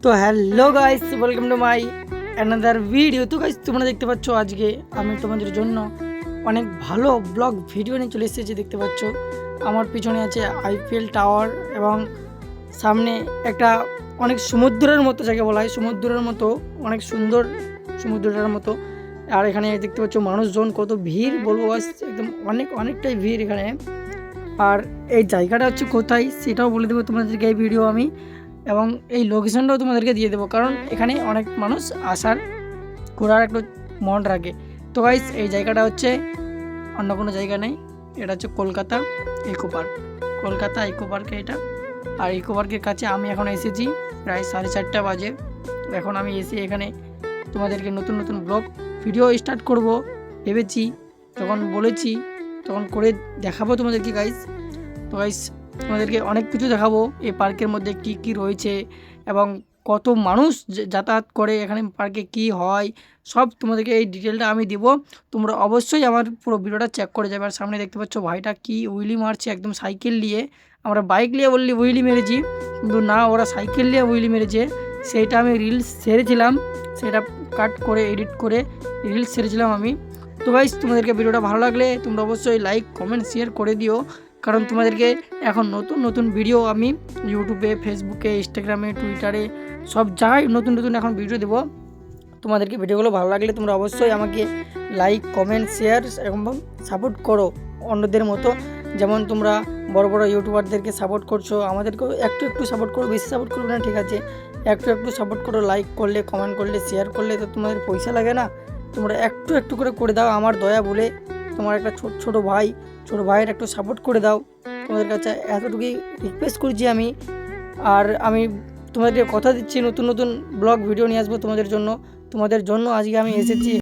তো hello guys, welcome to my another video. তো guys, তোমরা দেখতে পাচ্ছ আজকে আমি তোমাদের জন্য অনেক ভালো ব্লগ ভিডিও নিয়ে চলে এসেছি। দেখতে পাচ্ছ আমার পিছনে আছে আইফেল টাওয়ার এবং সামনে একটা অনেক সমুদ্রের মতো জায়গা বলা হয়, সমুদ্রের মতো অনেক সুন্দর সমুদ্রটার মতো। আর এখানে দেখতে পাচ্ছ মানুষজন কত ভিড় বলবো গাইস, একদম অনেকটাই ভিড় এখানে। আর এই জায়গাটা হচ্ছে কোথায় সেটাও বলে দেবো তোমাদেরকে এই ভিডিও আমি, এবং এই লোকেশনটাও তোমাদেরকে দিয়ে দেবো, কারণ এখানে অনেক মানুষ আসার ঘোরার একটু মন রাখে। তো গাইস, এই জায়গাটা হচ্ছে অন্য কোনো জায়গা নেই, এটা হচ্ছে Kolkata eco park. Kolkata eco পার্কে এটা। আর ইকো পার্কের কাছে আমি এখন এসেছি, প্রায় 4:30 বাজে। এখন আমি এসে এখানে তোমাদেরকে নতুন নতুন ব্লগ ভিডিও স্টার্ট করব ভেবেছি। যখন বলেছি তখন করে দেখাবো তোমাদেরকে গাইস। তো গাইস, তোমাদেরকে অনেক কিছু দেখাবো এই পার্কের মধ্যে কি কি রয়েছে এবং কত মানুষ যাতায়াত করে এখানে, পার্কে কি হয় সব তোমাদেরকে এই ডিটেলটা আমি দিব। তোমরা অবশ্যই আমার পুরো ভিডিওটা চেক করে যাবে। আর সামনে দেখতে পাচ্ছ ভাইটা কি উইলি মারছে, একদম সাইকেল নিয়ে। আমরা বাইক নিয়ে বললি উইলি মেরেছি, কিন্তু না, ওরা সাইকেল নিয়ে উইলি মেরেছে। সেইটা আমি রিলস ছেড়েছিলাম, সেটা কাট করে এডিট করে রিলস ছেড়েছিলাম আমি। তো গাইস, তোমাদেরকে ভিডিওটা ভালো লাগলে তোমরা অবশ্যই লাইক কমেন্ট শেয়ার করে দিও, কারণ তোমাদেরকে এখন নতুন নতুন ভিডিও আমি ইউটিউবে, ফেসবুকে, ইনস্টাগ্রামে, টুইটারে সব জায়গায় নতুন নতুন এখন ভিডিও দেবো। তোমাদেরকে ভিডিওগুলো ভালো লাগলে তোমরা অবশ্যই আমাকে লাইক কমেন্ট শেয়ার এবং সাপোর্ট করো অন্যদের মতো। যেমন তোমরা বড় বড় ইউটিউবারদেরকে সাপোর্ট করছো, আমাদেরকেও একটু একটু সাপোর্ট করো, বেশি সাপোর্ট করবে না, ঠিক আছে? একটু একটু সাপোর্ট করো, লাইক করলে, কমেন্ট করলে, শেয়ার করলে তো তোমাদের পয়সা লাগে না। তোমরা একটু একটু করে দাও আমার দয়া বলে। তোমার একটা ছোটো ভাইয়ের একটু সাপোর্ট করে দাও, তোমাদের কাছে এতটুকুই রিকোয়েস্ট করছি আমি। আর আমি তোমাদেরকে কথা দিচ্ছি, নতুন নতুন ব্লগ ভিডিও নিয়ে আসবো তোমাদের জন্য আজকে আমি এসেছি।